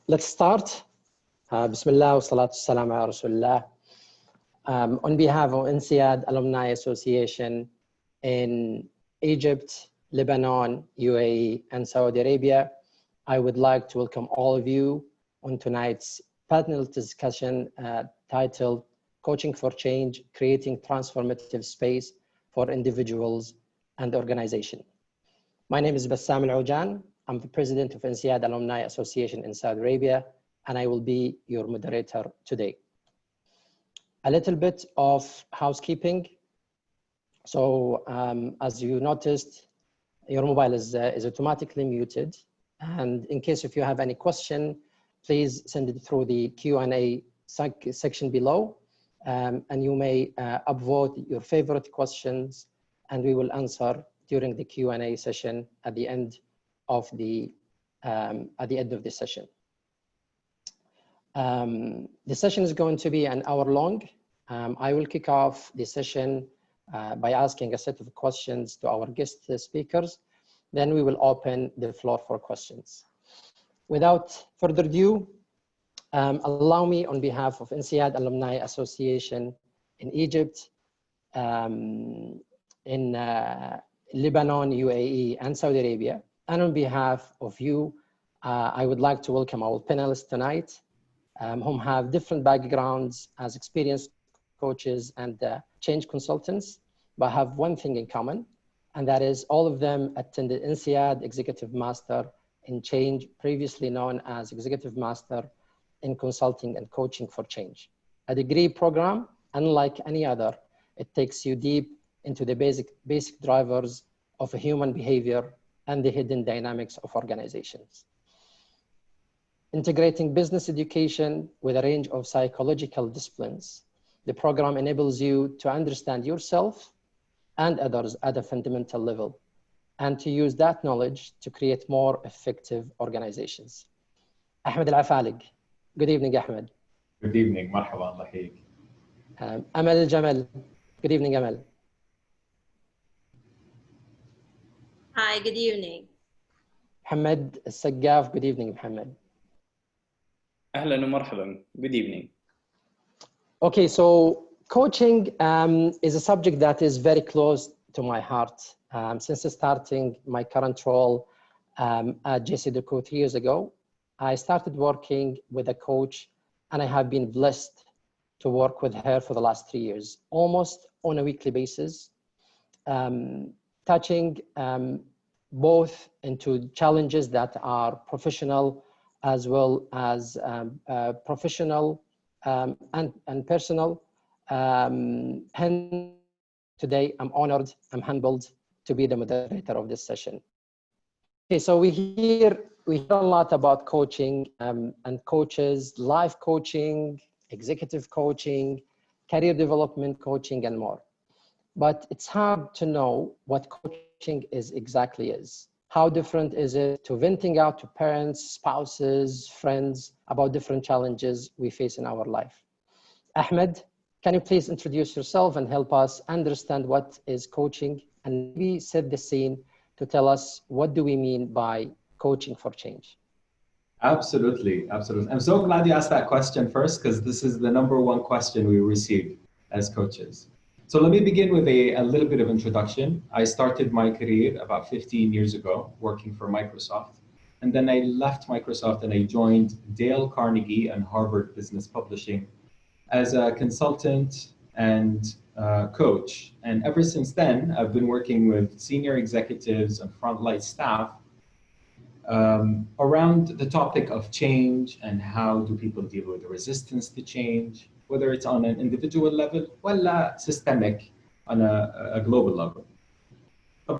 Let's start. Bismillah wa salatu salam ala Rasulullah. On behalf of INSEAD Alumni Association in Egypt, Lebanon, UAE, and Saudi Arabia, I would like to welcome all of you on tonight's panel discussion titled Coaching for Change, Creating Transformative Space for Individuals and Organization. My name is Bassam Alaujan. I'm the president of INSEAD Alumni Association in Saudi Arabia, and I will be your moderator today. A little bit of housekeeping. So as you noticed, your mobile is automatically muted. And in case if you have any question, please send it through the Q&A section below. And you may upvote your favorite questions, and we will answer during the Q&A session at the end of the session. The session is going to be an hour long. I will kick off the session by asking a set of questions to our guest speakers. Then we will open the floor for questions. Without further ado, allow me on behalf of INSEAD Alumni Association in Egypt, in Lebanon, UAE, and Saudi Arabia, and on behalf of you, I would like to welcome our panelists tonight, whom have different backgrounds as experienced coaches and change consultants, but have one thing in common, and that is all of them attended INSEAD Executive Master in Change, previously known as Executive Master in Consulting and Coaching for Change. A degree program, unlike any other, it takes you deep into the basic drivers of human behavior and the hidden dynamics of organizations. Integrating business education with a range of psychological disciplines, the program enables you to understand yourself and others at a fundamental level, and to use that knowledge to create more effective organizations. Ahmed Alafaliq. Good evening, Ahmed. Good evening. Marhaba, Allah yahik. Amal Aljamal. Good evening, Amal. Hi, good evening. Mohammed Alsakkaf. Good evening, Mohammed. Ahlan wa marhaban. Good evening. Okay, so coaching is a subject that is very close to my heart. Since starting my current role at JCDecaux 3 years ago, I started working with a coach, and I have been blessed to work with her for the last 3 years, almost on a weekly basis, touching both into challenges that are professional as well as professional and personal. Hence, today I'm honored, I'm humbled to be the moderator of this session. Okay, so we hear a lot about coaching and coaches, life coaching, executive coaching, career development coaching, and more. But it's hard to know what coaching exactly is. How different is it to venting out to parents, spouses, friends about different challenges we face in our life? Ahmed, can you please introduce yourself and help us understand what is coaching, and maybe set the scene to tell us what do we mean by coaching for change? Absolutely, absolutely. I'm so glad you asked that question first, because this is the #1 question we receive as coaches. So let me begin with a little bit of introduction. I started my career about 15 years ago working for Microsoft. And then I left Microsoft and I joined Dale Carnegie and Harvard Business Publishing as a consultant and coach. And ever since then, I've been working with senior executives and frontline staff around the topic of change and how do people deal with the resistance to change, whether it's on an individual level or systemic on a global level. But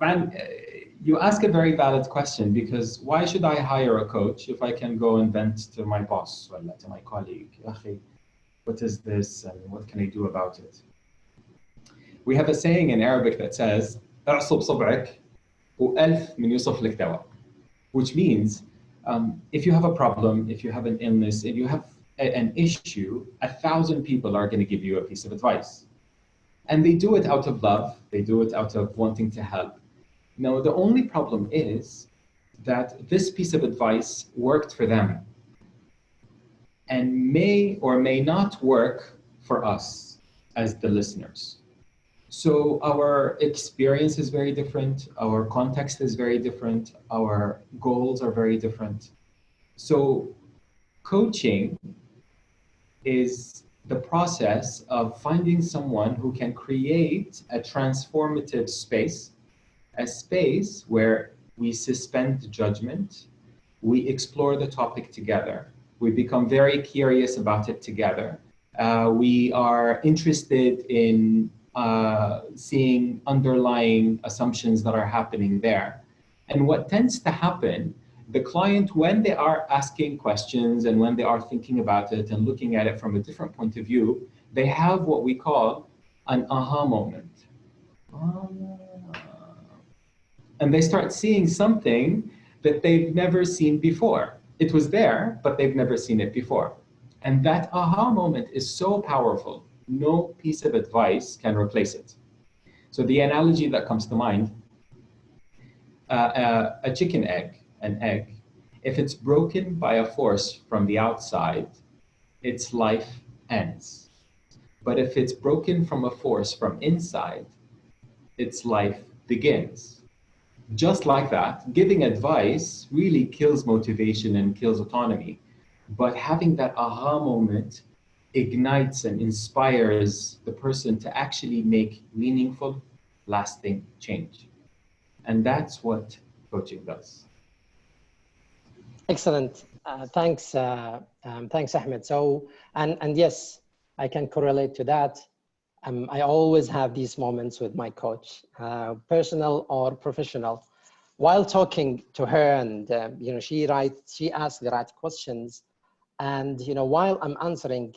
you ask a very valid question, because why should I hire a coach if I can go and vent to my boss or to my colleague? What is this and what can I do about it? We have a saying in Arabic that says, "أعصب صبعك وألف من يوصف لك دواء," which means if you have a problem, if you have an illness, if you have an issue, 1,000 people are going to give you a piece of advice. And they do it out of love. They do it out of wanting to help. Now, the only problem is that this piece of advice worked for them and may or may not work for us as the listeners. So our experience is very different, our context is very different, our goals are very different. So coaching is the process of finding someone who can create a transformative space, a space where we suspend judgment, we explore the topic together, we become very curious about it together. We are interested in seeing underlying assumptions that are happening there. And what tends to happen, the client, when they are asking questions and when they are thinking about it and looking at it from a different point of view, they have what we call an aha moment. And they start seeing something that they've never seen before. It was there, but they've never seen it before. And that aha moment is so powerful, no piece of advice can replace it. So the analogy that comes to mind, a chicken egg, an egg, if it's broken by a force from the outside, its life ends. But if it's broken from a force from inside, its life begins. Just like that, giving advice really kills motivation and kills autonomy. But having that aha moment ignites and inspires the person to actually make meaningful, lasting change. And that's what coaching does. Excellent. Thanks, Ahmed. So, and yes, I can correlate to that. I always have these moments with my coach, personal or professional. While talking to her, and she asks the right questions, and while I'm answering,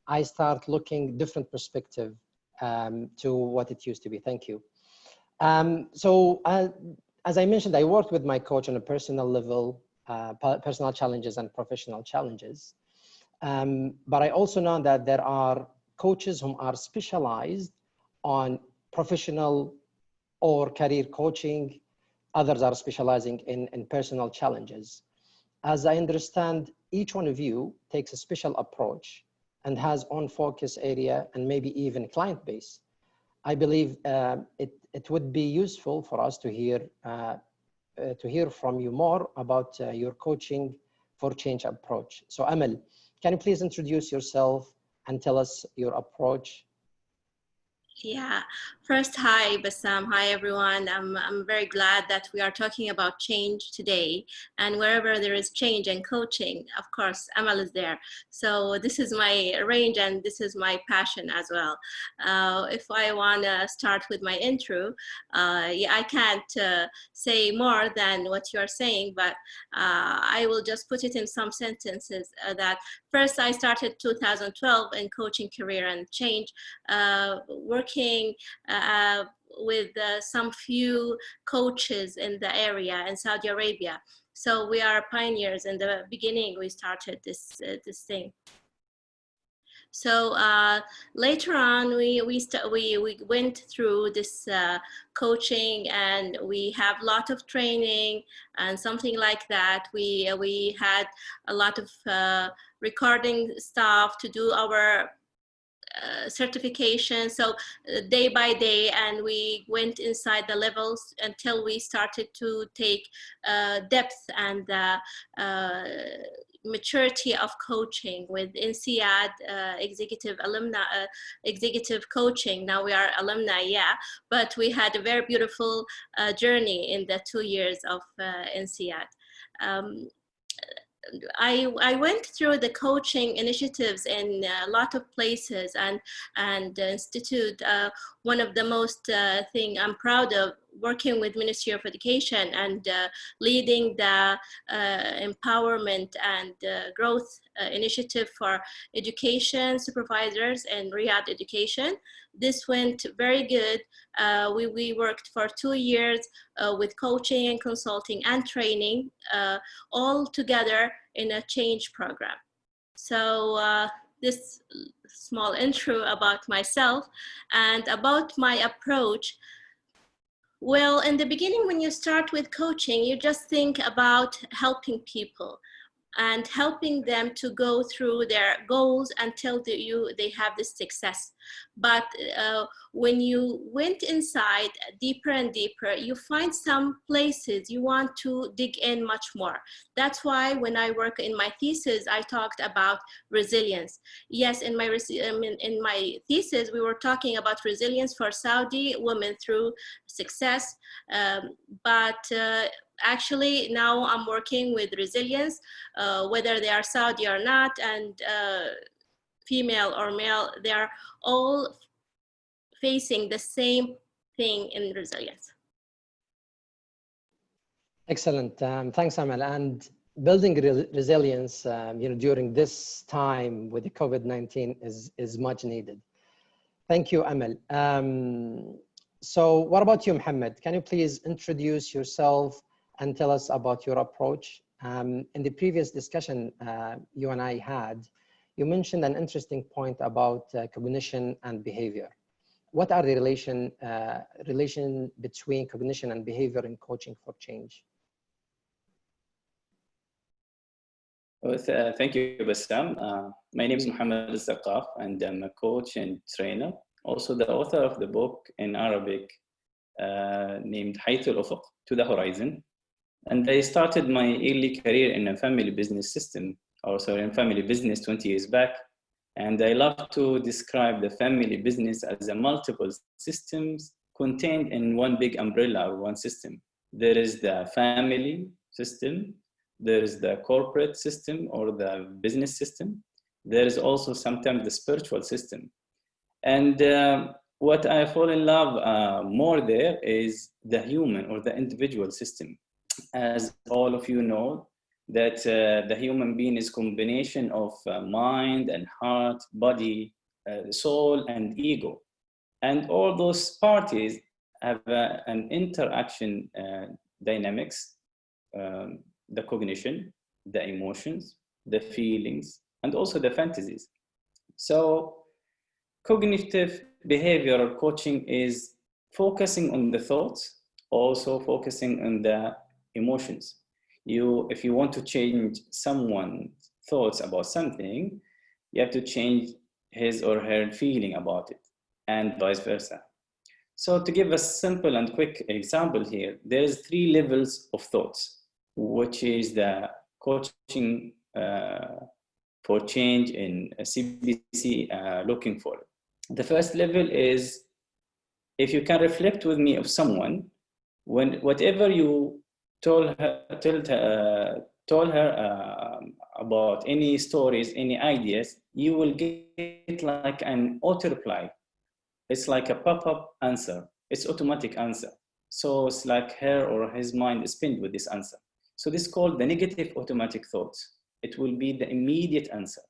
I start looking different perspective to what it used to be. Thank you. So as I mentioned, I worked with my coach on a personal level, personal challenges and professional challenges. But I also know that there are coaches who are specialized on professional or career coaching. Others are specializing in personal challenges. As I understand, each one of you takes a special approach and has own focus area and maybe even client base. I believe it would be useful for us to hear from you more about your coaching for change approach. So Amal, can you please introduce yourself and tell us your approach? Yeah, first, hi, Bassam. Hi, everyone. I'm very glad that we are talking about change today. And wherever there is change and coaching, of course, Amal is there. So this is my range and this is my passion as well. If I want to start with my intro, yeah, I can't say more than what you're saying, but I will just put it in some sentences that first, I started 2012 in coaching, career, and change, working with some few coaches in the area in Saudi Arabia. So we are pioneers. In the beginning, we started this thing. So later on, we went through this coaching, and we have a lot of training and something like that. We had a lot of recording stuff to do our certification. So day by day, and we went inside the levels until we started to take depth and maturity of coaching with INSEAD executive coaching. Now we are alumni, yeah, but we had a very beautiful journey in the 2 years of INSEAD. I went through the coaching initiatives in a lot of places, and institute. One of the most thing I'm proud of, working with Ministry of Education and leading the empowerment and growth initiative for education supervisors and Riyadh education. This went very good. We worked for 2 years with coaching and consulting and training, all together in a change program. So this small intro about myself and about my approach. Well, in the beginning, when you start with coaching, you just think about helping people and helping them to go through their goals until they have this success. But when you went inside deeper and deeper, you find some places you want to dig in much more. That's why when I work in my thesis, I talked about resilience. Yes, in my thesis, we were talking about resilience for Saudi women through success, but actually now I'm working with resilience, whether they are Saudi or not, and female or male, they are all facing the same thing in resilience. Excellent. Thanks, Amal. And building resilience, during this time with the COVID-19 is much needed. Thank you, Amal. So what about you, Mohammed? Can you please introduce yourself and tell us about your approach? In the previous discussion you and I had, you mentioned an interesting point about cognition and behavior. What are the relation between cognition and behavior in coaching for change? Well, thank you, Bassam. My name is Mohammed Alsakkaf, and I'm a coach and trainer. Also the author of the book in Arabic named حيث الأفق, To the Horizon. And I started my early career in a family business system, in family business 20 years back. And I love to describe the family business as a multiple systems contained in one big umbrella or one system. There is the family system, there is the corporate system or the business system. There is also sometimes the spiritual system. And what I fall in love more there is the human or the individual system. As all of you know, that the human being is a combination of mind and heart, body, soul, and ego. And all those parties have an interaction dynamics, the cognition, the emotions, the feelings, and also the fantasies. So cognitive behavioral coaching is focusing on the thoughts, also focusing on the emotions. If you want to change someone's thoughts about something, you have to change his or her feeling about it, and vice versa. So to give a simple and quick example here, there's 3 levels of thoughts, which is the coaching for change in CBC looking for. The first level is, if you can reflect with me of someone, whatever you told her about any stories, any ideas, you will get like an auto reply. It's like a pop-up answer. It's automatic answer. So it's like her or his mind is pinned with this answer. So this is called the negative automatic thoughts. It will be the immediate answer.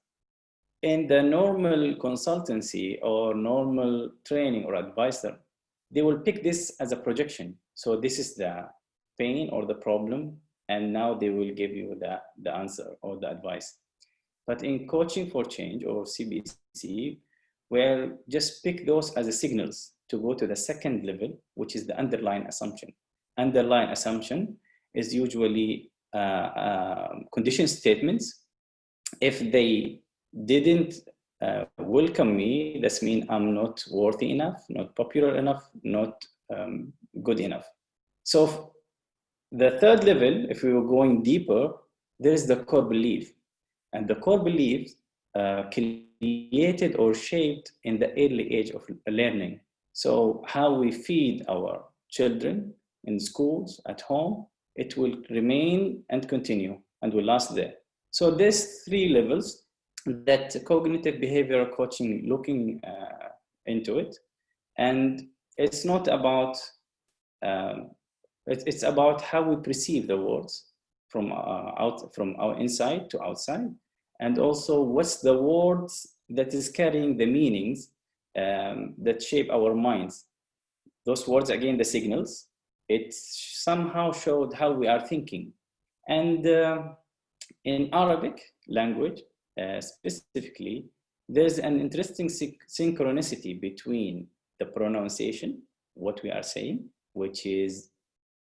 In the normal consultancy or normal training or advisor, they will pick this as a projection. So this is the pain or the problem, and now they will give you the answer or the advice. But in coaching for change or CBC, we'll just pick those as a signals to go to the second level, which is the underlying assumption. Underlying assumption is usually condition statements. If they didn't welcome me, that means I'm not worthy enough, not popular enough, not good enough. So the third level, if we were going deeper, there is the core belief. And the core beliefs created or shaped in the early age of learning. So how we feed our children in schools, at home, it will remain and continue and will last there. So there's 3 levels that cognitive behavioral coaching looking into it. And it's not about, it's about how we perceive the words from our inside to outside. And also what's the words that is carrying the meanings that shape our minds. Those words, again, the signals, it somehow showed how we are thinking. And in Arabic language, specifically, there's an interesting synchronicity between the pronunciation, what we are saying, which is,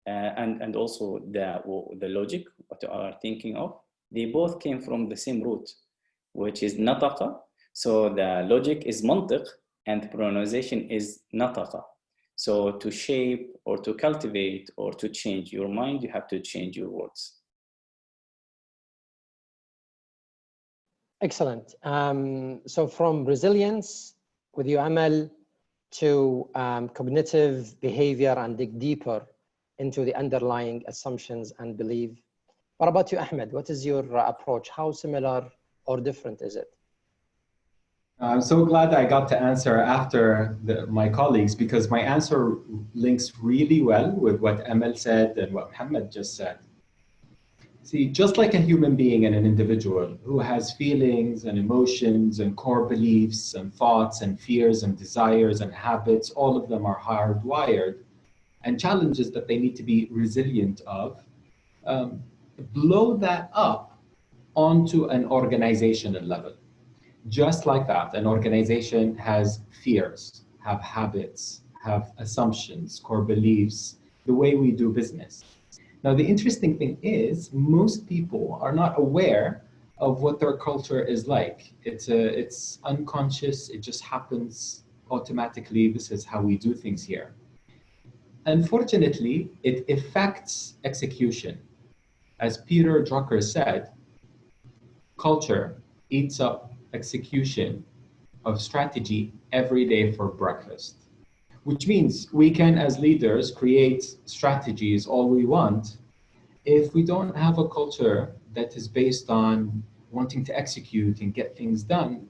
and also the logic, what you are thinking of, they both came from the same root, which is nataqa. So the logic is mantiq and pronunciation is nataqa. So to shape or to cultivate or to change your mind, you have to change your words. Excellent. So from resilience with you, Amal, to cognitive behavior and dig deeper into the underlying assumptions and belief. What about you, Ahmed? What is your approach? How similar or different is it? I'm so glad I got to answer after my colleagues, because my answer links really well with what Amal said and what Mohammed just said. See, just like a human being and an individual who has feelings and emotions and core beliefs and thoughts and fears and desires and habits, all of them are hardwired, and challenges that they need to be resilient of, blow that up onto an organizational level. Just like that, an organization has fears, have habits, have assumptions, core beliefs, the way we do business. Now, the interesting thing is most people are not aware of what their culture is like. It's unconscious, it just happens automatically. This is how we do things here. Unfortunately, it affects execution. As Peter Drucker said, culture eats up execution of strategy every day for breakfast, which means we can, as leaders, create strategies all we want. If we don't have a culture that is based on wanting to execute and get things done,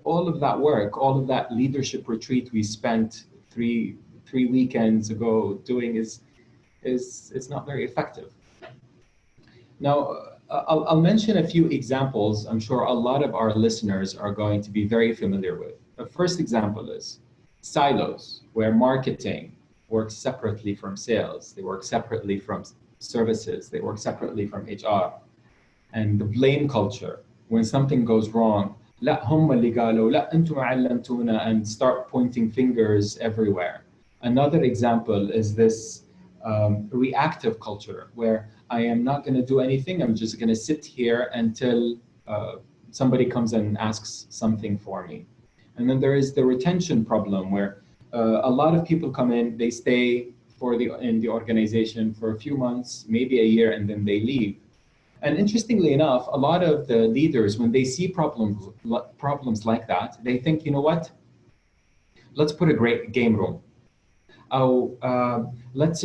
all of that work, all of that leadership retreat we spent three weekends ago doing is not very effective. Now, I'll mention a few examples I'm sure a lot of our listeners are going to be very familiar with. The first example is silos, where marketing works separately from sales. They work separately from services. They work separately from HR. And the blame culture, when something goes wrong, لا هم اللي قالوا, لا أنتم علمتونا, and start pointing fingers everywhere. Another example is this reactive culture, where I am not going to do anything. I'm just going to sit here until somebody comes and asks something for me. And then there is the retention problem, where a lot of people come in, they stay in the organization for a few months, maybe a year, and then they leave. And interestingly enough, a lot of the leaders, when they see problems like that, they think, you know what? Let's put a great game room. Let's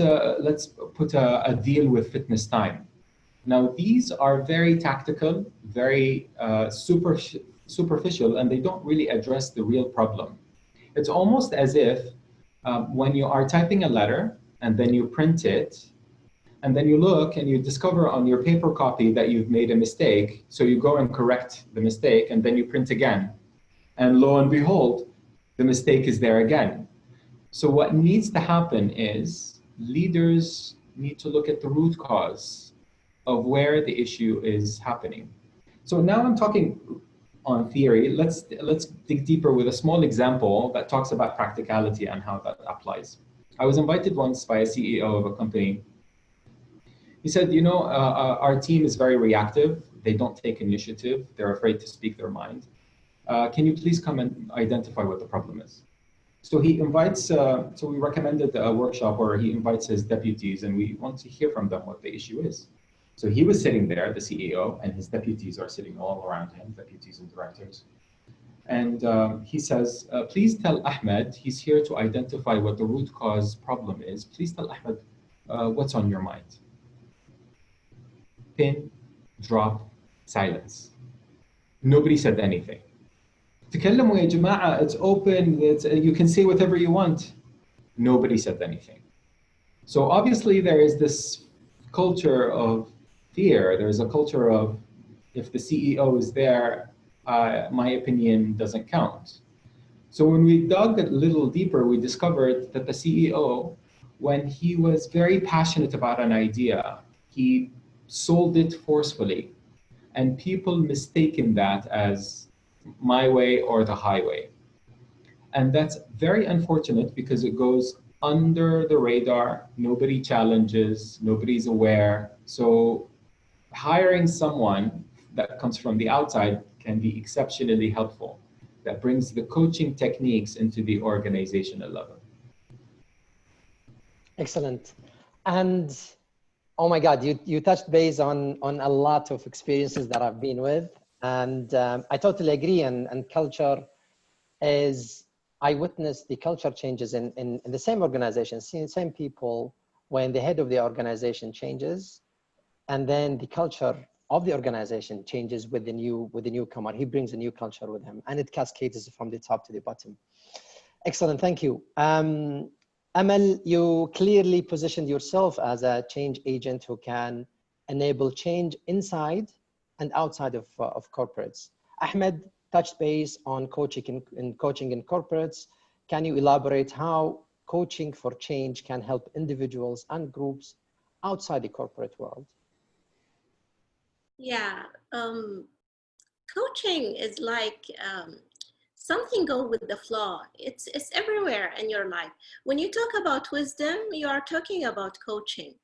put a deal with fitness time. Now, these are very tactical, very superficial, and they don't really address the real problem. It's almost as if when you are typing a letter and then you print it, and then you look and you discover on your paper copy that you've made a mistake. So you go and correct the mistake, and then you print again. And lo and behold, the mistake is there again. So what needs to happen is leaders need to look at the root cause of where the issue is happening. So now I'm talking on theory. Let's dig deeper with a small example that talks about practicality and how that applies. I was invited once by a CEO of a company. He said, you know, our team is very reactive. They don't take initiative. They're afraid to speak their mind. Can you please come and identify what the problem is? So he invites, so we recommended a workshop where he invites his deputies, and we want to hear from them what the issue is. So he was sitting there, the CEO, and his deputies are sitting all around him, deputies and directors. And he says, please tell Ahmed, he's here to identify what the root cause problem is. Please tell Ahmed what's on your mind. Pin, drop, silence. Nobody said anything. تكلموا يا جماعة, it's open, you can say whatever you want. Nobody said anything. So obviously there is this culture of fear. There's a culture of, if the CEO is there, my opinion doesn't count. So when we dug a little deeper, we discovered that the CEO, when he was very passionate about an idea, he sold it forcefully, and people mistaken that as my way or the highway. And that's very unfortunate because it goes under the radar. Nobody challenges, nobody's aware. So hiring someone that comes from the outside can be exceptionally helpful. That brings the coaching techniques into the organizational level. Excellent. And oh my God, you touched base on a lot of experiences that I've been with. And I totally agree. And culture is, I witnessed the culture changes in the same organization, seeing the same people when the head of the organization changes, and then the culture of the organization changes with the newcomer. He brings a new culture with him, and it cascades from the top to the bottom. Excellent, thank you. Amal, you clearly positioned yourself as a change agent who can enable change inside and outside of corporates. Ahmed touched base on coaching in corporates. Can you elaborate how coaching for change can help individuals and groups outside the corporate world? Yeah, coaching is like something go with the flow. It's everywhere in your life. When you talk about wisdom, you are talking about coaching.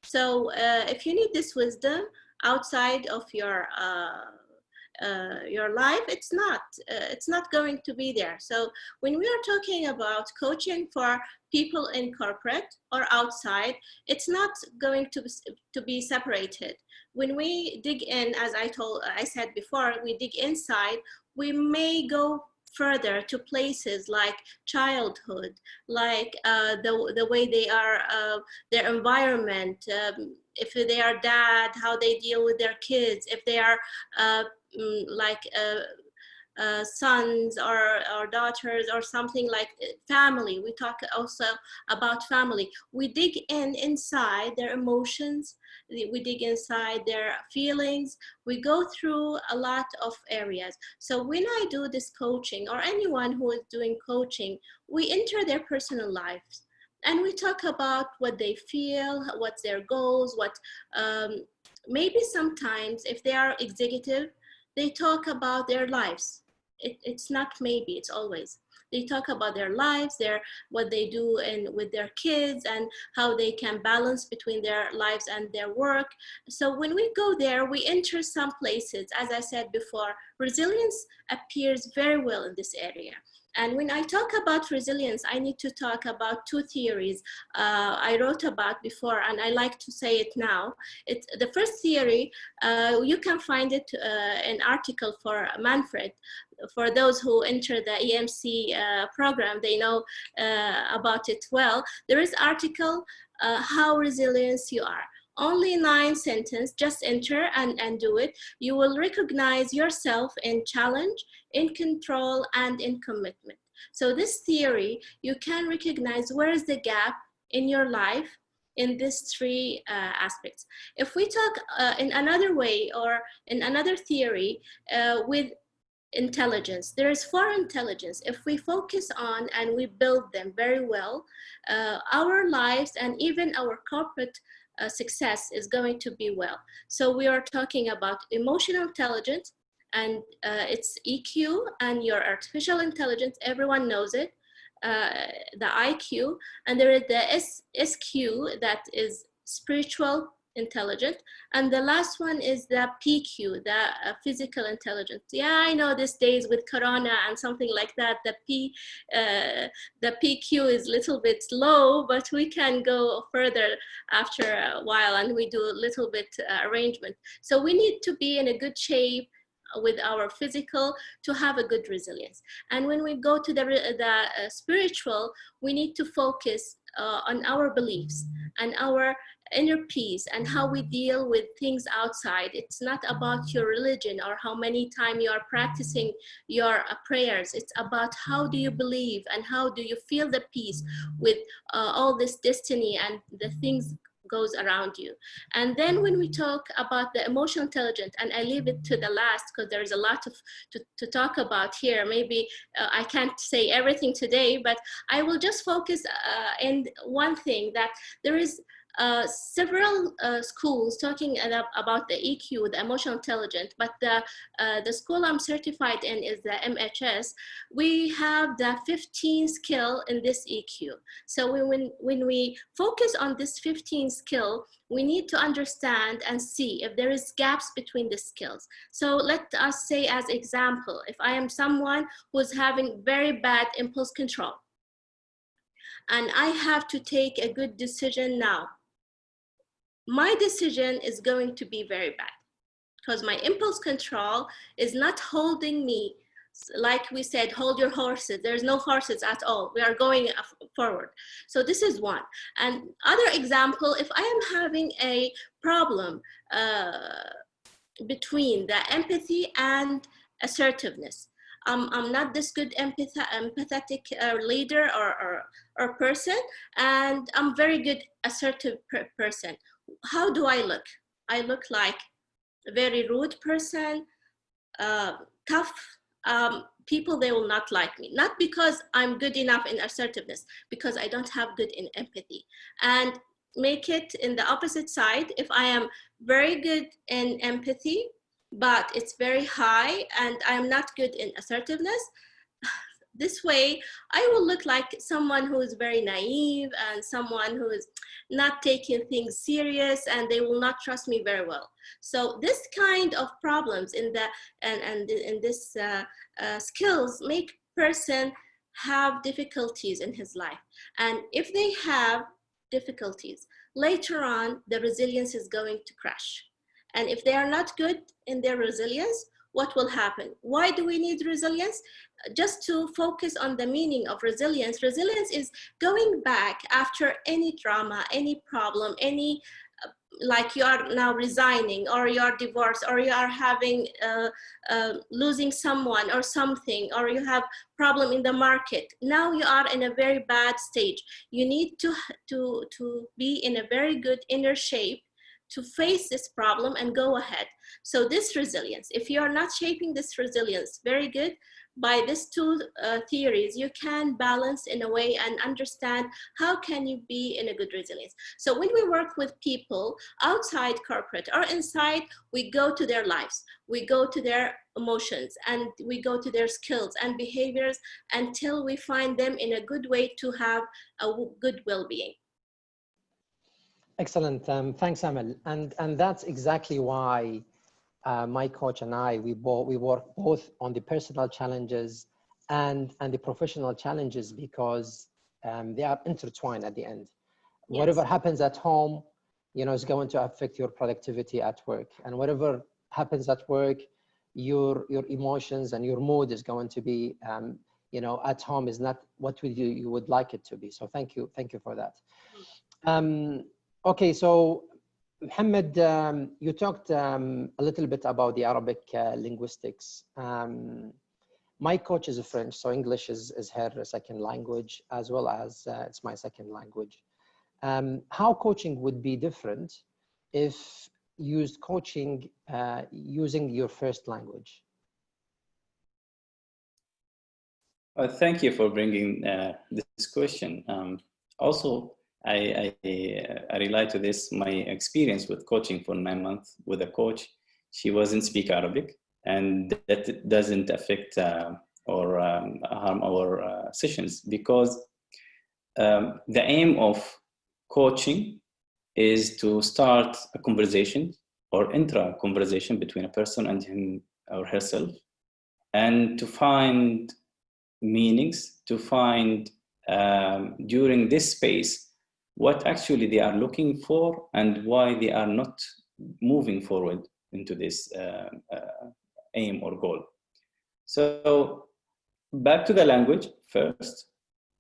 So if you need this wisdom outside of your life, it's not going to be there. So when we are talking about coaching for people in corporate or outside, it's not going to be separated. When we dig in, as I said before, we dig inside, we may go further to places like childhood, like the way they are, their environment, if they are dad, how they deal with their kids, if they are sons or daughters or something like family. We talk also about family. We dig inside their emotions, we dig inside their feelings, we go through a lot of areas. So when I do this coaching, or anyone who is doing coaching, we enter their personal lives and we talk about what they feel, what's their goals, what maybe sometimes if they are executive, they talk about their lives. It's not maybe, it's always. They talk about their lives, what they do with their kids, and how they can balance between their lives and their work. So when we go there, we enter some places. As I said before, resilience appears very well in this area. And when I talk about resilience, I need to talk about two theories I wrote about before, and I like to say it now. It's the first theory, you can find it in article for Manfred. For those who enter the EMC program, they know about it well. There is article, How Resilient You Are. Only 9 sentences, just enter and do it. You will recognize yourself in challenge, in control, and in commitment. So this theory, you can recognize where is the gap in your life in these 3 aspects. If we talk in another way, or in another theory, with intelligence, there is 4 intelligence. If we focus on and we build them very well, our lives and even our corporate success is going to be well. So we are talking about emotional intelligence, and it's EQ, and your artificial intelligence, everyone knows it, the IQ, and there is the SQ, that is spiritual intelligence, and the last one is the PQ, the physical intelligence. Yeah, I know these days with Corona and something like that, the PQ is a little bit low, but we can go further after a while, and we do a little bit arrangement. So we need to be in a good shape with our physical to have a good resilience. And when we go to the spiritual, we need to focus on our beliefs and our inner peace and how we deal with things outside. It's not about your religion or how many times you are practicing your prayers. It's about how do you believe and how do you feel the peace with all this destiny and the things goes around you. And then when we talk about the emotional intelligence, and I leave it to the last because there's a lot to talk about here. Maybe I can't say everything today, but I will just focus in one thing, that there is several schools talking about the EQ, the emotional intelligence, but the school I'm certified in is the MHS. We have the 15 skill in this EQ. So when we focus on this 15 skill, we need to understand and see if there is gaps between the skills. So let us say, as example, if I am someone who's having very bad impulse control, and I have to take a good decision now, my decision is going to be very bad because my impulse control is not holding me. Like we said, hold your horses. There's no horses at all. We are going forward. So this is one. And other example, if I am having a problem between the empathy and assertiveness, I'm not this good empathetic leader or person, and I'm very good assertive person. How do I look? I look like a very rude person, tough. People, they will not like me, not because I'm good enough in assertiveness, because I don't have good in empathy. And make it in the opposite side. If I am very good in empathy, but it's very high and I'm not good in assertiveness, this way I will look like someone who is very naive and someone who is not taking things serious, and they will not trust me very well. So this kind of problems in the in this skills make person have difficulties in his life. And if they have difficulties, later on the resilience is going to crash. And if they are not good in their resilience, what will happen? Why do we need resilience? Just to focus on the meaning of resilience. Resilience is going back after any drama, any problem, any, like you are now resigning, or you are divorced, or you are having losing someone or something, or you have problem in the market. Now you are in a very bad stage. You need to be in a very good inner shape to face this problem and go ahead. So this resilience, if you are not shaping this resilience very good, by these two theories, you can balance in a way and understand how can you be in a good resilience. So when we work with people outside corporate or inside, we go to their lives, we go to their emotions, and we go to their skills and behaviors until we find them in a good way to have a good well-being. Excellent. Thanks, Amal. And that's exactly why my coach and I, we work both on the personal challenges and the professional challenges, because they are intertwined at the end. Yes. Whatever happens at home, you know, is going to affect your productivity at work. And whatever happens at work, your emotions and your mood is going to be, you know, at home is not what you would like it to be. So thank you for that. Okay, so Mohammed, you talked a little bit about the Arabic linguistics. My coach is French, so English is her second language, as well as it's my second language. How coaching would be different if used coaching using your first language? Thank you for bringing this question. Also, I relate to this, my experience with coaching for 9 months with a coach. She wasn't speak Arabic, and that doesn't affect or harm our sessions, because the aim of coaching is to start a conversation or intra conversation between a person and him or herself, and to find meanings, to find during this space what actually they are looking for and why they are not moving forward into this aim or goal. So back to the language first.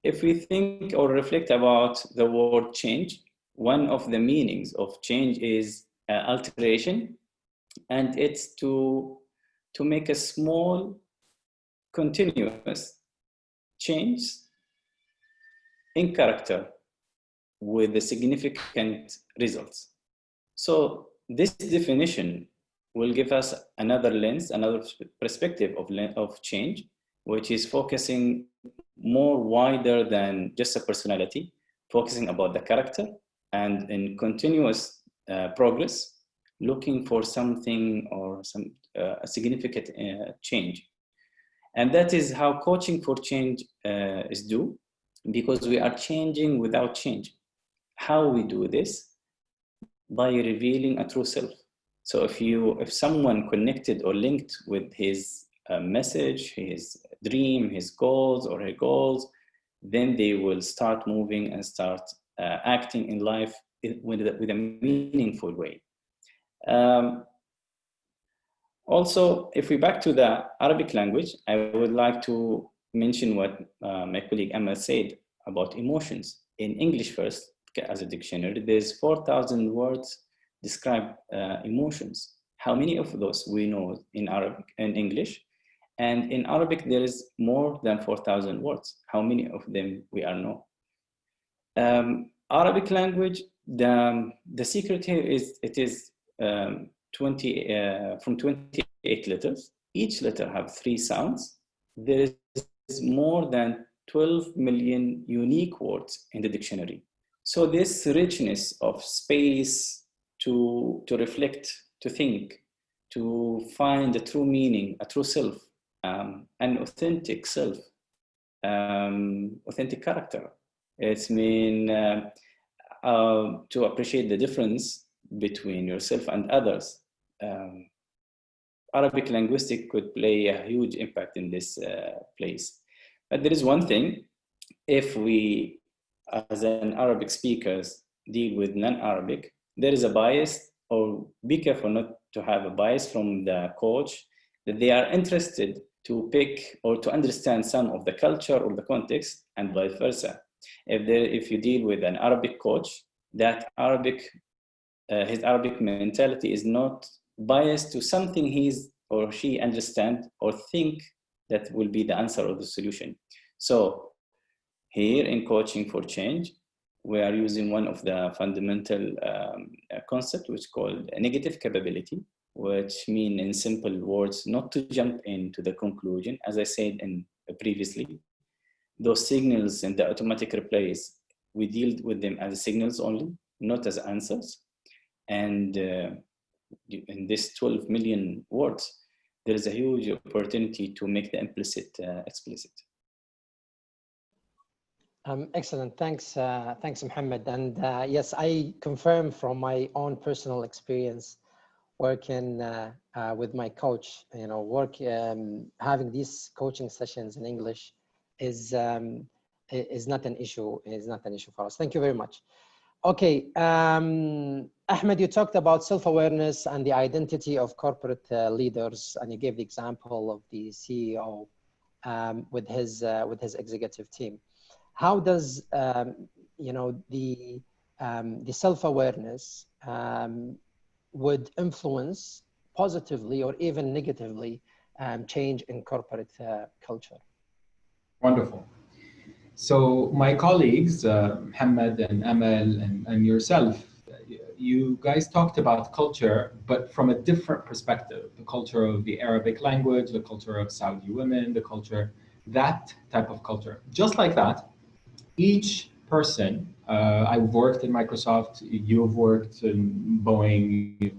If we think or reflect about the word change, one of the meanings of change is alteration, and it's to make a small continuous change in character with the significant results. So this definition will give us another lens, another perspective of change, which is focusing more wider than just a personality, focusing about the character and in continuous progress, looking for something or a significant change. And that is how coaching for change is due, because we are changing without change. How we do this? By revealing a true self. So if someone connected or linked with his message, his dream, his goals or her goals, then they will start moving and start acting in life with a meaningful way. Also, if we back to the Arabic language, I would like to mention what my colleague Amal said about emotions. In English first, as a dictionary, there's 4,000 words describe emotions. How many of those we know in Arabic and English? And in Arabic, there is more than 4,000 words. How many of them we are know? Arabic language, the secret here is it is from 28 letters. Each letter have 3 sounds. There is more than 12 million unique words in the dictionary. So this richness of space to reflect, to think, to find a true meaning, a true self, an authentic self, authentic character. It's mean to appreciate the difference between yourself and others. Arabic linguistics could play a huge impact in this place. But there is one thing, if we, as an Arabic speakers, deal with non-Arabic, there is a bias, or be careful not to have a bias from the coach, that they are interested to pick or to understand some of the culture or the context, and vice versa. If you deal with an Arabic coach, that his Arabic mentality is not biased to something he's or she understand or think that will be the answer or the solution. So here in Coaching for Change, we are using one of the fundamental concepts, which is called a negative capability, which mean in simple words, not to jump into the conclusion. As I said previously, those signals and the automatic replies, we deal with them as signals only, not as answers. And in this 12 million words, there is a huge opportunity to make the implicit explicit. Excellent, thanks, Mohammed. And yes, I confirm from my own personal experience working with my coach, having these coaching sessions in English is not an issue. Is not an issue for us. Thank you very much. Okay, Ahmed, you talked about self-awareness and the identity of corporate leaders, and you gave the example of the CEO with his executive team. How does the self-awareness would influence positively or even negatively change in corporate culture? Wonderful. So my colleagues, Mohammed and Amal and yourself, you guys talked about culture, but from a different perspective. The culture of the Arabic language, the culture of Saudi women, the culture, that type of culture. Just like that, each person, I've worked in Microsoft, you've worked in Boeing,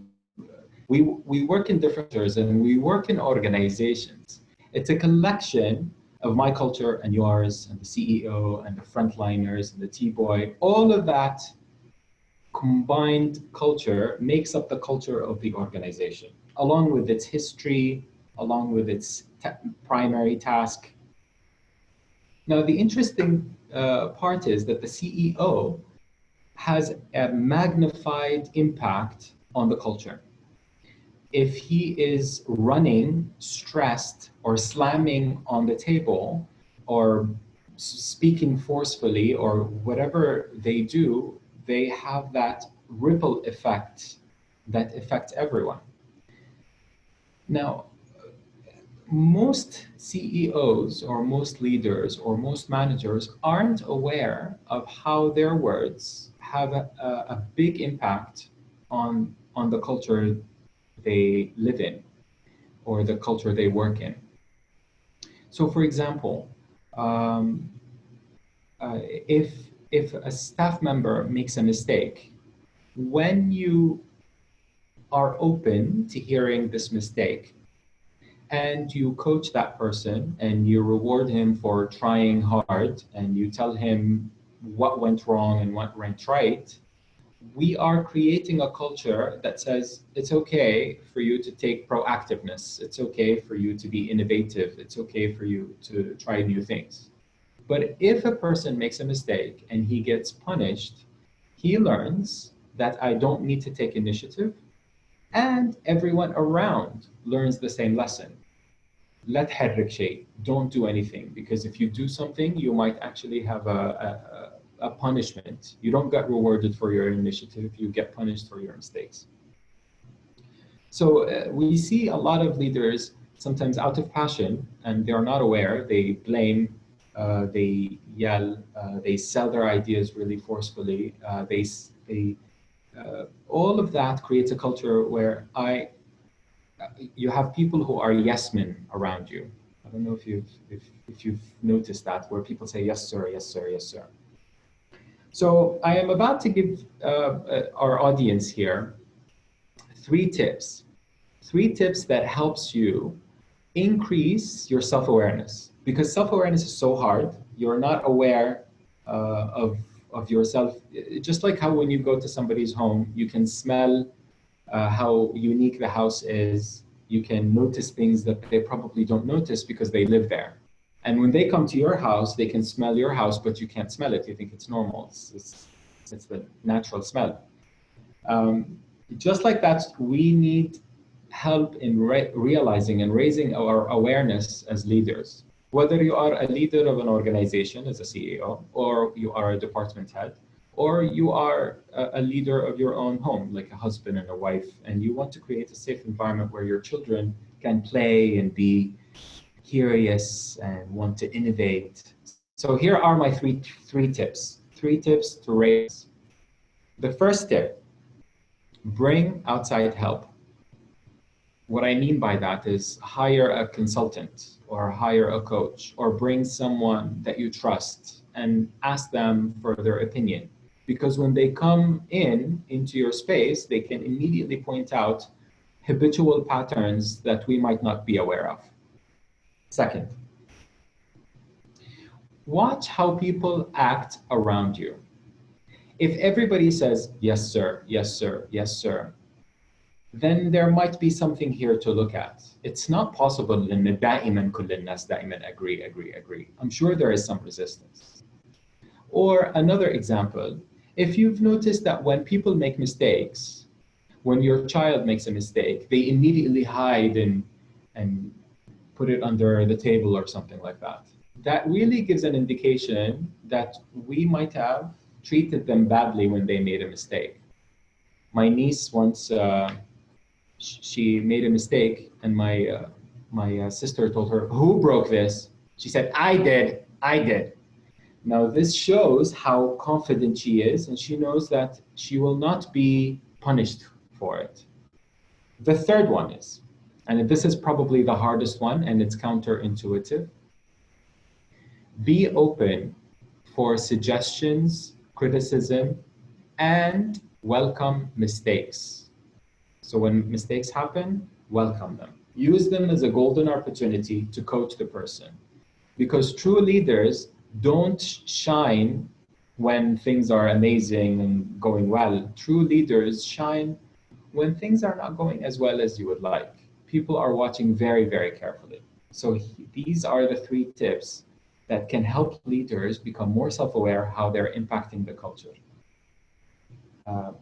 we work in different cultures and we work in organizations. It's a collection of my culture and yours and the CEO and the frontliners and the T-boy. All of that combined culture makes up the culture of the organization, along with its history, along with its primary task. Now, the interesting part is that the CEO has a magnified impact on the culture. If he is running stressed or slamming on the table or speaking forcefully or whatever they do, they have that ripple effect that affects everyone. Now, most CEOs or most leaders or most managers aren't aware of how their words have a big impact on the culture they live in or the culture they work in. So for example, if a staff member makes a mistake when you are open to hearing this mistake and you coach that person and you reward him for trying hard and you tell him what went wrong and what went right, we are creating a culture that says it's okay for you to take proactiveness. It's okay for you to be innovative. It's okay for you to try new things. But if a person makes a mistake and he gets punished, he learns that I don't need to take initiative, and everyone around learns the same lesson. لا تحرك شيء, don't do anything, because if you do something, you might actually have a punishment. You don't get rewarded for your initiative, you get punished for your mistakes. So we see a lot of leaders sometimes out of passion, and they are not aware, they blame, they yell, they sell their ideas really forcefully, all of that creates a culture where you have people who are yes men around you. I don't know if you've noticed that, where people say yes sir, yes sir, yes sir. So I am about to give our audience here three tips that helps you increase your self-awareness, because self-awareness is so hard. You're not aware of yourself. Just like how when you go to somebody's home, you can smell how unique the house is. You can notice things that they probably don't notice because they live there. And when they come to your house, they can smell your house, but you can't smell it. You think it's normal. It's the natural smell. Just like that, we need help in realizing and raising our awareness as leaders. Whether you are a leader of an organization as a CEO, or you are a department head, or you are a leader of your own home, like a husband and a wife, and you want to create a safe environment where your children can play and be curious and want to innovate. So here are my three tips to raise. The first tip: bring outside help. What I mean by that is hire a consultant or hire a coach, or bring someone that you trust and ask them for their opinion. Because when they come into your space, they can immediately point out habitual patterns that we might not be aware of. Second, watch how people act around you. If everybody says, yes, sir, yes, sir, yes, sir, then there might be something here to look at. It's not possible إن دائما كل الناس دائما agree. I'm sure there is some resistance. Or another example, if you've noticed that when people make mistakes, when your child makes a mistake, they immediately hide and put it under the table or something like that. That really gives an indication that we might have treated them badly when they made a mistake. My niece once, she made a mistake, and my sister told her, "Who broke this?" She said, I did. Now this shows how confident she is, and she knows that she will not be punished for it. The third one is, and this is probably the hardest one, and it's counterintuitive: be open for suggestions, criticism, and welcome mistakes. So when mistakes happen, welcome them. Use them as a golden opportunity to coach the person. Because true leaders don't shine when things are amazing and going well. True leaders shine when things are not going as well as you would like. People are watching very, very carefully. So these are the three tips that can help leaders become more self-aware how they're impacting the culture.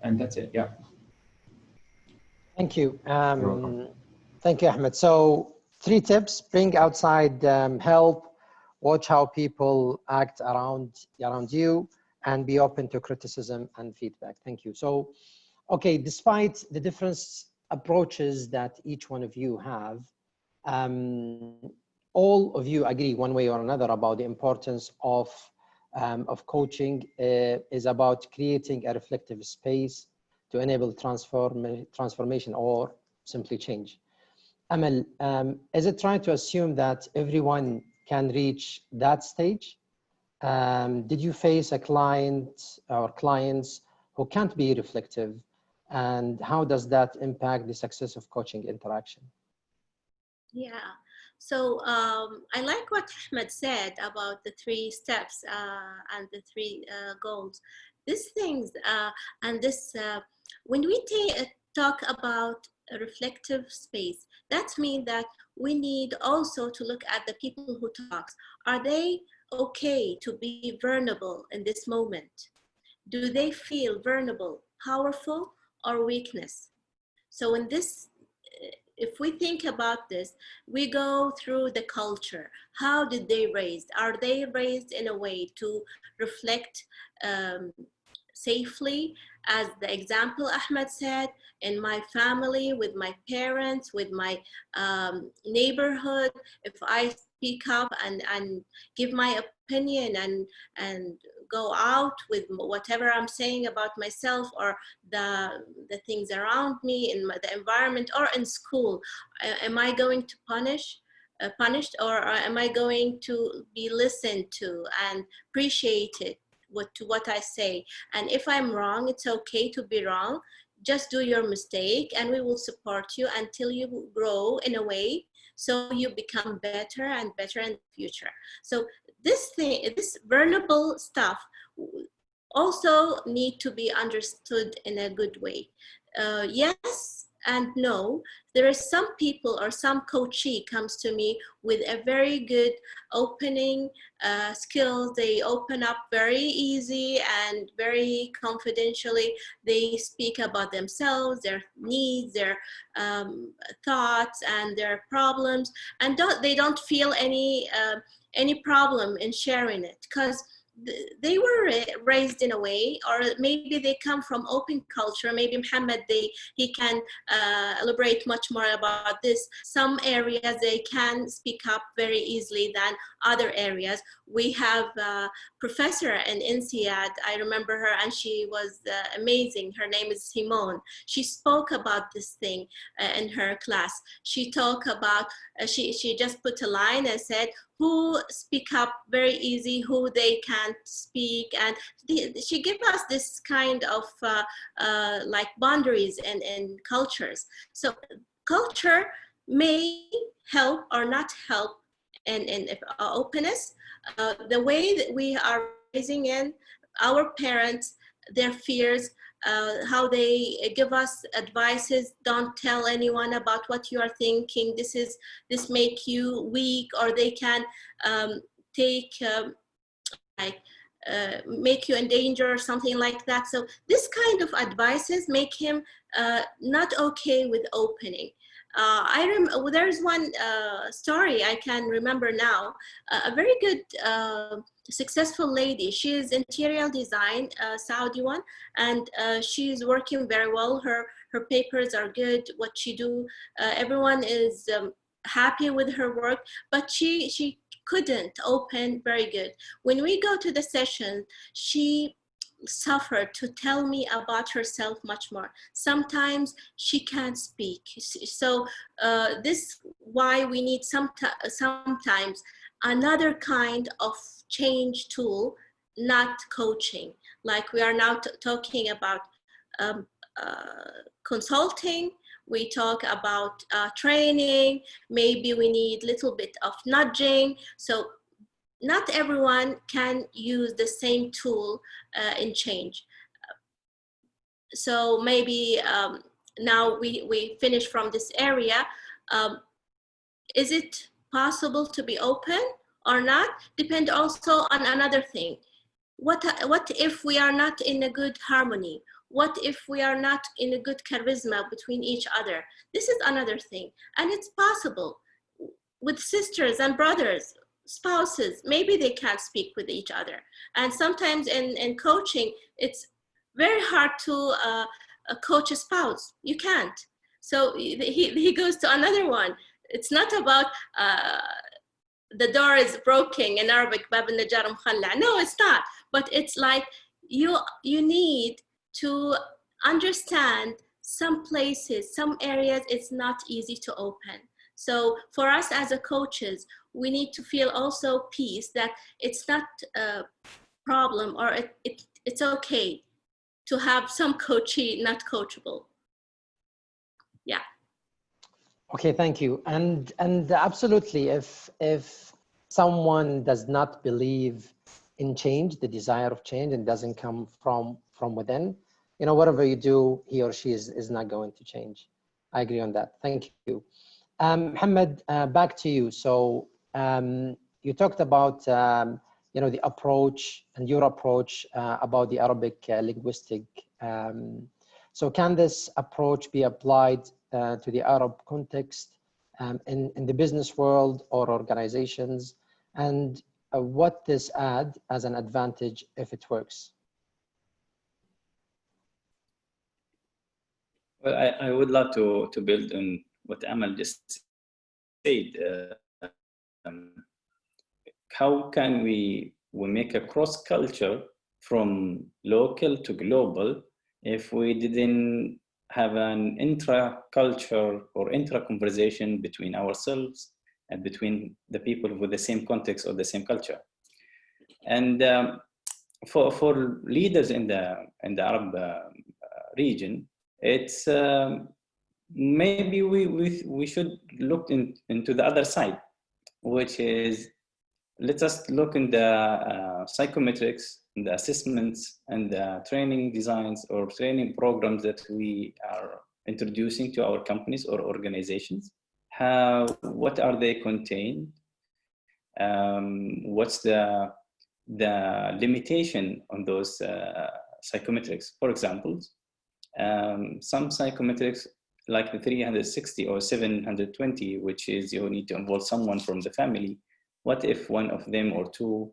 And that's it, yeah. Thank you. Thank you, Ahmed. So 3 tips: bring outside help, watch how people act around you, and be open to criticism and feedback. Thank you. So, okay, despite the different approaches that each one of you have, all of you agree one way or another about the importance of coaching is about creating a reflective space to enable transformation or simply change. Amal, is it trying to assume that everyone can reach that stage? Did you face a client or clients who can't be reflective, and how does that impact the success of coaching interaction? Yeah, so I like what Ahmed said about the 3 steps and the 3 goals. These things and this, when we talk about a reflective space, that means that we need also to look at the people who talk. Are they okay to be vulnerable in this moment? Do they feel vulnerable, powerful, or weakness? So in this, if we think about this, we go through the culture. How did they raised? Are they raised in a way to reflect safely? As the example Ahmed said, in my family, with my parents, with my neighborhood, if I speak up and give my opinion and go out with whatever I'm saying about myself or the things around me in the environment or in school, am I going to punished, or am I going to be listened to and appreciated to what I say? And if I'm wrong, it's okay to be wrong. Just do your mistake and we will support you until you grow in a way so you become better and better in the future. So this vulnerable stuff also need to be understood in a good way. Yes and no. There is some people or some coachee comes to me with a very good opening skills. They open up very easy and very confidentially. They speak about themselves, their needs, their thoughts and their problems, and they don't feel any problem in sharing it because they were raised in a way, or maybe they come from open culture. Maybe Mohammed, he can elaborate much more about this. Some areas they can speak up very easily than other areas. We have a professor in INSEAD, I remember her, and she was amazing. Her name is Simone. She spoke about this thing in her class. She talked about, she just put a line and said, who speak up very easy, who they can't speak. And she gave us this kind of like boundaries and cultures. So culture may help or not help in openness. The way that we are raising in our parents, their fears, how they give us advices. Don't tell anyone about what you are thinking. This make you weak, or they can take make you in danger or something like that. So this kind of advices make him not okay with opening. There's one story I can remember now. A very good successful lady. She is interior design, Saudi one, and she's working very well. Her papers are good. What she do, everyone is happy with her work, but she couldn't open very good. When we go to the session, she suffered to tell me about herself much more. Sometimes she can't speak. So this why we need sometimes another kind of change tool, not coaching. Like we are now talking about consulting. We talk about training. Maybe we need a little bit of nudging. So not everyone can use the same tool in change. So maybe now we finish from this area. Is it possible to be open or not? Depend also on another thing. What if we are not in a good harmony? What if we are not in a good charisma between each other? This is another thing. And it's possible with sisters and brothers, spouses, maybe they can't speak with each other. And sometimes in coaching, it's very hard to coach a spouse. You can't. So he goes to another one. It's not about the door is broken in Arabic, bab al-najar mkhalla. No, it's not. But it's like you need to understand some places, some areas, it's not easy to open. So for us as a coaches, we need to feel also peace that it's not a problem, or it's okay. to have some coachy, not coachable. Yeah. Okay, thank you. And absolutely, if someone does not believe in change, the desire of change, and doesn't come from within, you know, whatever you do, he or she is not going to change. I agree on that. Thank you. Mohammed, back to you. So you talked about you know, the approach and your approach about the Arabic linguistic. So can this approach be applied to the Arab context in the business world or organizations? And what this add as an advantage if it works? Well, I would love to build on what Amal just said. How can we make a cross culture from local to global if we didn't have an intra-culture or intra-conversation between ourselves and between the people with the same context or the same culture? And for leaders in the Arab region, it's maybe we should look into the other side, which is, let us look in the psychometrics, and the assessments, and the training designs or training programs that we are introducing to our companies or organizations. What are they contain? What's the limitation on those psychometrics? For example, some psychometrics like the 360 or 720, which is you need to involve someone from the family. What if one of them or two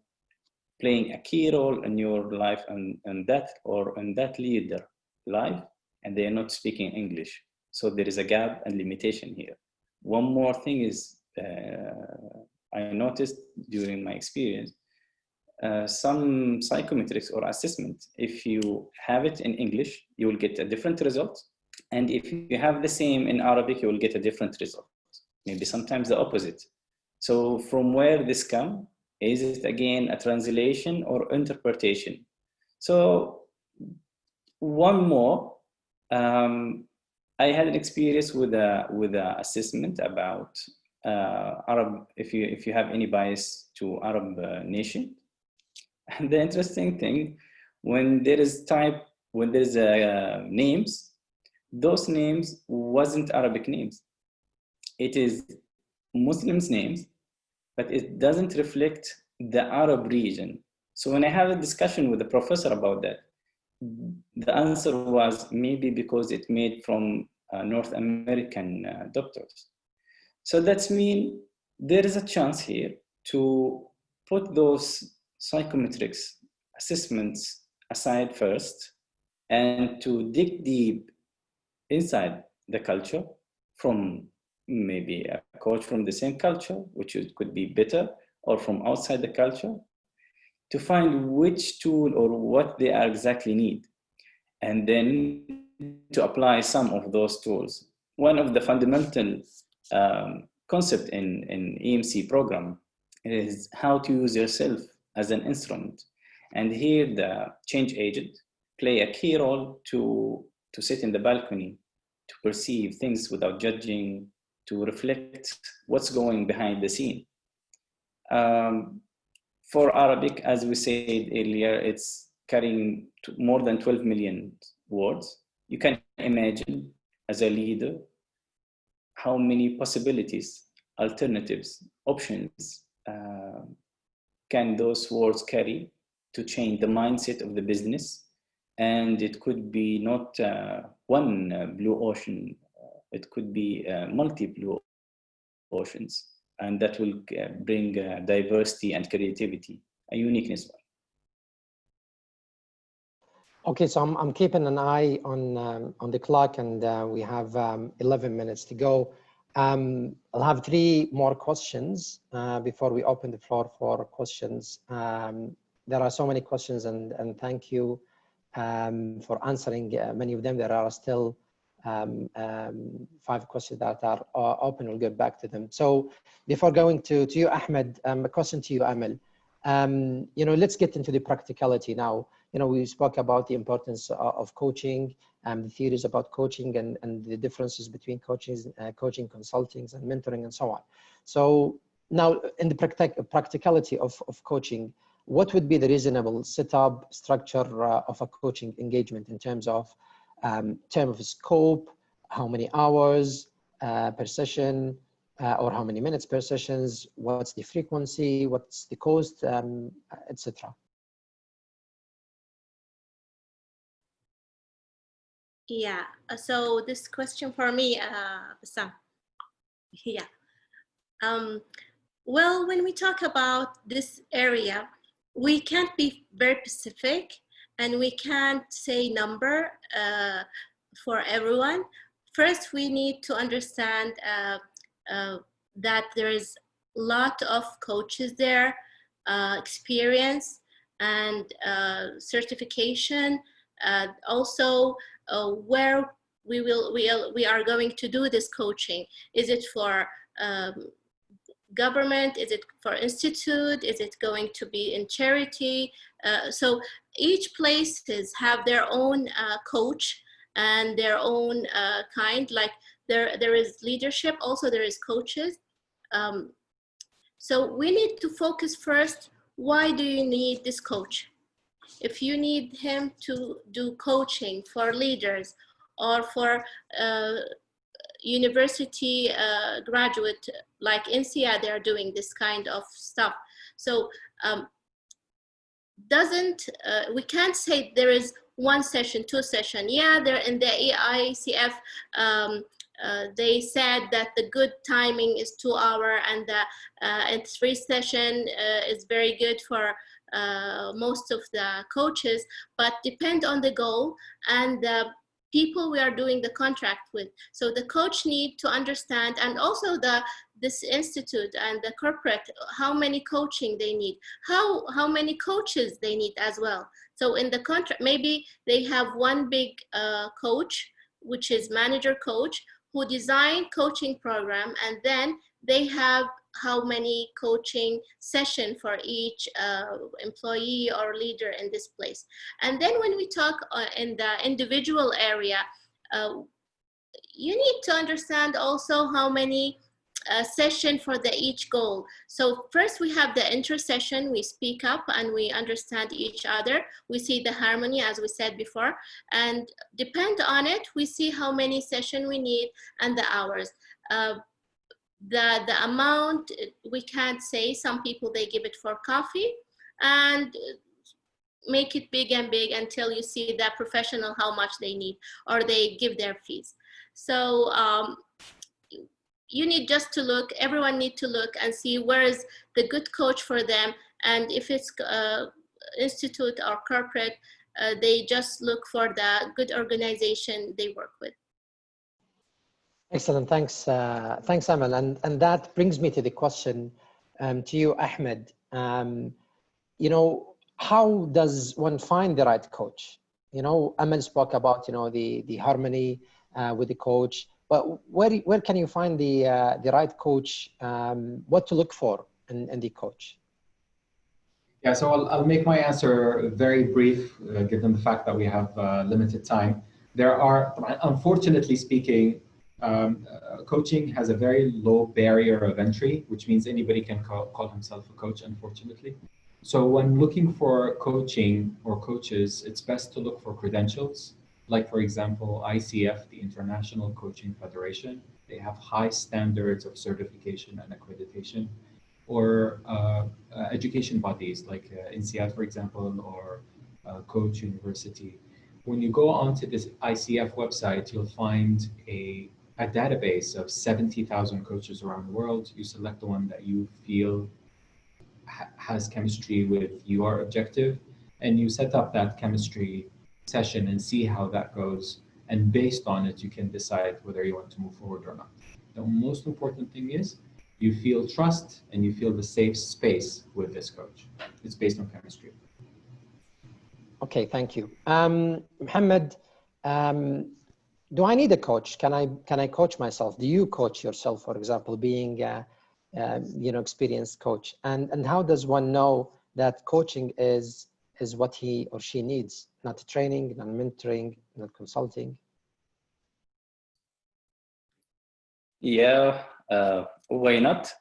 playing a key role in your life and that or in that leader life, and they are not speaking English? So there is a gap and limitation here. One more thing is I noticed during my experience, some psychometrics or assessments, if you have it in English, you will get a different result. And if you have the same in Arabic, you will get a different result. Maybe sometimes the opposite. So from where this comes, is it again a translation or interpretation? So one more, I had an experience with a assessment about Arab, if you have any bias to Arab nation. And the interesting thing, when there is names, those names wasn't Arabic names. It is Muslims' names, but it doesn't reflect the Arab region. So when I had a discussion with the professor about that, the answer was maybe because it made from North American doctors. So that's mean there is a chance here to put those psychometrics assessments aside first and to dig deep inside the culture from maybe a coach from the same culture, which could be better, or from outside the culture, to find which tool or what they exactly need, and then to apply some of those tools. One of the fundamental concept in EMC program is how to use yourself as an instrument. And here the change agent play a key role to sit in the balcony, to perceive things without judging, to reflect what's going behind the scene. For Arabic, as we said earlier, it's carrying more than 12 million words. You can imagine as a leader how many possibilities, alternatives, options can those words carry to change the mindset of the business. And it could be not one blue ocean, it could be multi-blue oceans. And that will bring diversity and creativity, a uniqueness. Okay, so I'm keeping an eye on the clock, and we have 11 minutes to go. I'll have 3 more questions before we open the floor for questions. There are so many questions, and thank you for answering many of them. There are still 5 questions that are open. We'll get back to them. So before going to you, Ahmed, a question to you, Amal. You know, let's get into the practicality now. we spoke about the importance of coaching, the theories about coaching, and the differences between coaching consultings and mentoring and so on. So now, in the practicality of coaching, what would be the reasonable setup, structure of a coaching engagement in terms of term of scope, how many hours per session, or how many minutes per sessions, what's the frequency, what's the cost, etc.? Yeah, so this question for me, Bassam. Yeah. Well, when we talk about this area, we can't be very specific and we can't say number for everyone. First, we need to understand that there is a lot of coaches there, experience and certification, also where we are going to do this coaching. Is it for government? Is it for institute? Is it going to be in charity? So each places have their own coach and their own kind, like there is leadership, also there is coaches. So we need to focus first, why do you need this coach? If you need him to do coaching for leaders or for university graduate like INSEAD, they're doing this kind of stuff. So we can't say there is one session, two session. Yeah, they're in the AICF, they said that the good timing is 2 hours and the 3 session is very good for most of the coaches, but depend on the goal and the people we are doing the contract with. So the coach need to understand, and also this institute and the corporate, how many coaching they need, how many coaches they need as well. So in the contract, maybe they have one big coach, which is manager coach, who design coaching program, and then they have how many coaching session for each employee or leader in this place. And then when we talk in the individual area, you need to understand also how many session for each goal. So first we have the inter-session, we speak up and we understand each other. We see the harmony, as we said before, and depend on it, we see how many session we need and the hours. The amount, we can't say. Some people, they give it for coffee and make it big and big until you see that professional how much they need, or they give their fees. So you need just to look, everyone need to look and see where is the good coach for them. And if it's institute or corporate, they just look for the good organization they work with. Excellent, thanks, thanks Amal. And that brings me to the question to you, Ahmed. How does one find the right coach? Amal spoke about the harmony with the coach, but where can you find the right coach? What to look for in the coach? Yeah, so I'll make my answer very brief, given the fact that we have limited time. There are, unfortunately speaking, coaching has a very low barrier of entry, which means anybody can call himself a coach, unfortunately. So when looking for coaching or coaches, it's best to look for credentials. Like, for example, ICF, the International Coaching Federation, they have high standards of certification and accreditation. Or education bodies like INSEAD, for example, or Coach University. When you go onto this ICF website, you'll find a database of 70,000 coaches around the world. You select the one that you feel has chemistry with your objective, and you set up that chemistry session and see how that goes. And based on it, you can decide whether you want to move forward or not. The most important thing is you feel trust and you feel the safe space with this coach. It's based on chemistry. Okay, thank you. Mohammed, do I need a coach? Can I coach myself? Do you coach yourself, for example, being experienced coach? And how does one know that coaching is is what he or she needs, not training, not mentoring, not consulting? Yeah, why not?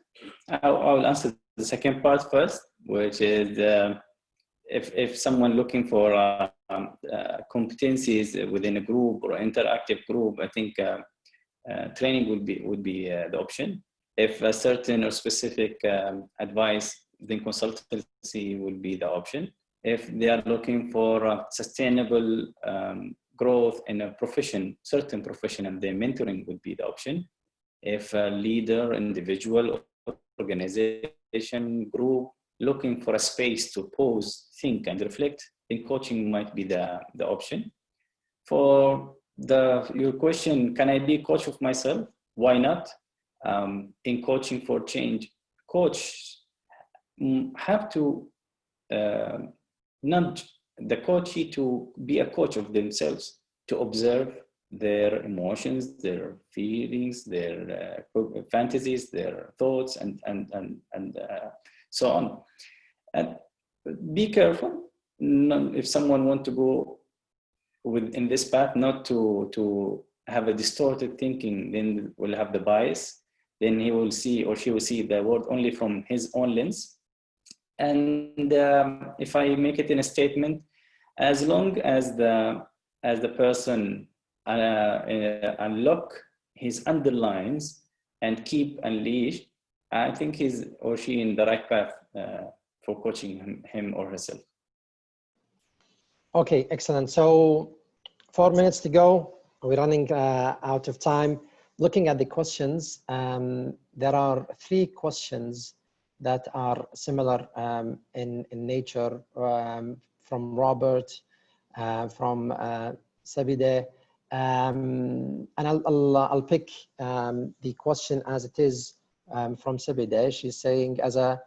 I'll answer the second part first, which is if someone looking for competencies within a group or interactive group, I think training would be the option. If a certain or specific advice, then consultancy will be the option. If they are looking for sustainable growth in a profession, certain profession, and then mentoring would be the option. If a leader, individual, organization, group looking for a space to pause, think, and reflect, then coaching might be the option. For your question, can I be a coach of myself? Why not? In coaching for change, coach have to nudge the coachee to be a coach of themselves, to observe their emotions, their feelings, their fantasies, their thoughts, and so on. And be careful if someone wants to go in this path, not to have a distorted thinking, then will have the bias. Then he will see, or she will see, the world only from his own lens. And if I make it in a statement, as long as the person unlock his underlines and keep unleashed, I think he's or she in the right path for coaching him or herself. Okay, excellent. So 4 minutes to go. We're running out of time. Looking at the questions, there are 3 questions that are similar in nature, from Robert, from Sabide, and I'll pick the question as it is from Sabide. She's saying, as a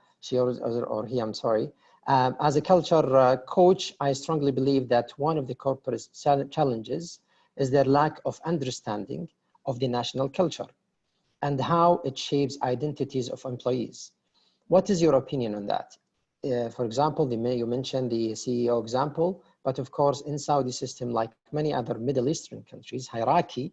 culture coach, I strongly believe that one of the corporate challenges is their lack of understanding of the national culture and how it shapes identities of employees. What is your opinion on that? For example, you mentioned the CEO example, but of course, in Saudi system, like many other Middle Eastern countries, hierarchy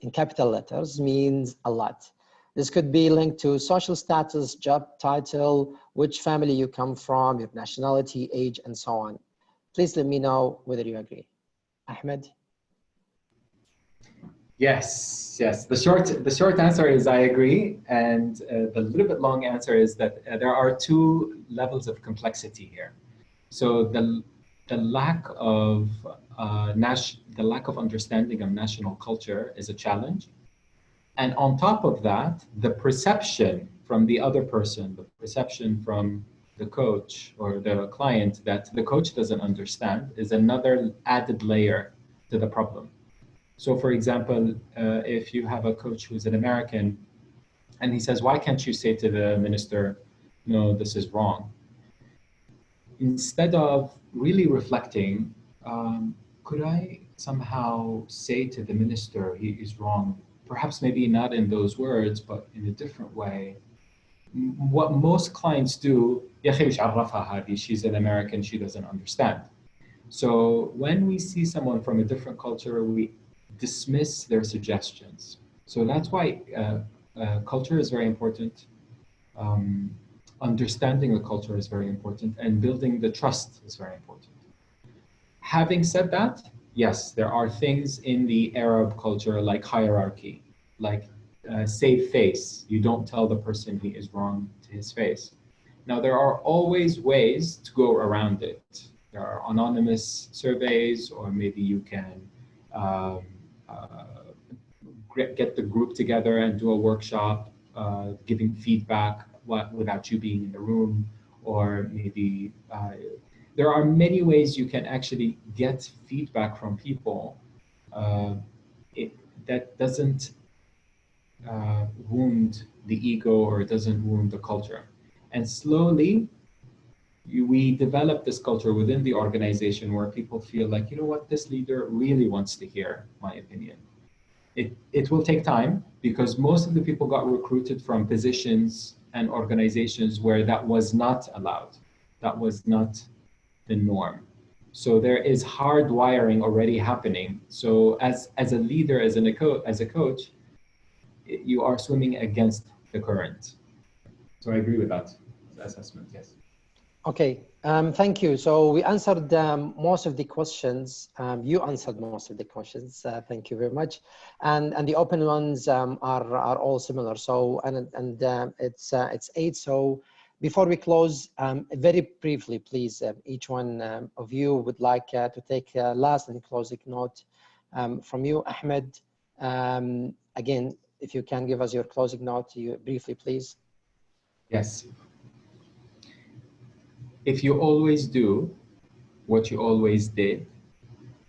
in capital letters means a lot. This could be linked to social status, job title, which family you come from, your nationality, age, and so on. Please let me know whether you agree. Ahmed? Yes. The short answer is I agree, and the little bit long answer is that there are 2 levels of complexity here. So the lack of understanding of national culture is a challenge, and on top of that, the perception from the other person, the perception from the coach or the client that the coach doesn't understand is another added layer to the problem. So for example, if you have a coach who's an American and he says, why can't you say to the minister, no, this is wrong? Instead of really reflecting, could I somehow say to the minister, he is wrong? Perhaps maybe not in those words, but in a different way. What most clients do, she's an American, she doesn't understand. So when we see someone from a different culture, we dismiss their suggestions. So that's why culture is very important. Understanding the culture is very important, and building the trust is very important. Having said that, yes, there are things in the Arab culture like hierarchy, like save face. You don't tell the person he is wrong to his face. Now, there are always ways to go around it. There are anonymous surveys, or maybe you can get the group together and do a workshop giving feedback without you being in the room, or maybe there are many ways you can actually get feedback from people that doesn't wound the ego or doesn't wound the culture. And slowly, we develop this culture within the organization where people feel like, you know what, this leader really wants to hear my opinion. It will take time, because most of the people got recruited from positions and organizations where that was not allowed. That was not the norm. So there is hard wiring already happening. So as a leader, as a coach, you are swimming against the current. So I agree with that assessment, yes. Okay, thank you. So we answered most of the questions. You answered most of the questions. Thank you very much. And the open ones are all similar. So it's 8. So before we close, very briefly, please, each one of you would like to take a last and closing note from you, Ahmed. Again, if you can give us your closing note, briefly, please. Yes. If you always do what you always did,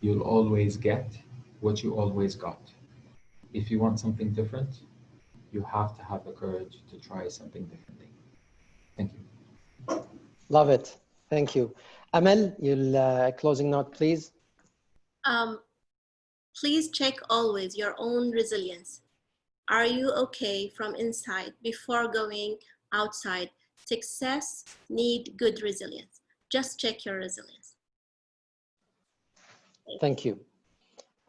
you'll always get what you always got. If you want something different, you have to have the courage to try something differently. Thank you. Love it. Thank you. Amal, your closing note, please. Please check always your own resilience. Are you okay from inside before going outside? Success need good resilience. Just check your resilience. Thank you.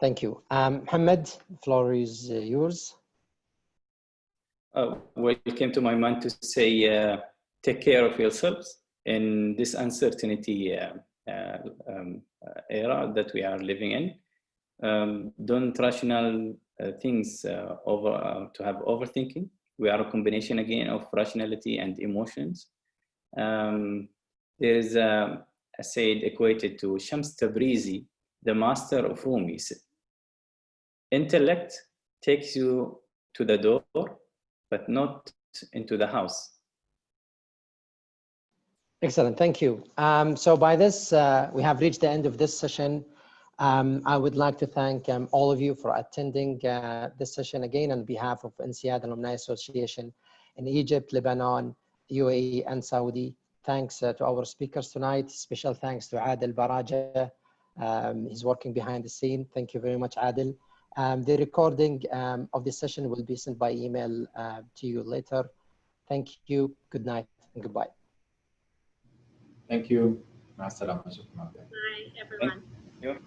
Thank you. Mohammed, the floor is yours. Well, it came to my mind to say, take care of yourselves in this uncertainty era that we are living in. Don't rational things to have overthinking. We are a combination again of rationality and emotions. There is a saying equated to Shams Tabrizi, the master of Rumi. Intellect takes you to the door, but not into the house. Excellent, thank you. So by this, we have reached the end of this session. I would like to thank all of you for attending this session again on behalf of INSEAD Alumni Association in Egypt, Lebanon, UAE, and Saudi. Thanks to our speakers tonight. Special thanks to Adil Baraja. He's working behind the scene. Thank you very much, Adil. The recording of this session will be sent by email to you later. Thank you. Good night and goodbye. Thank you. Bye, everyone. Thank you.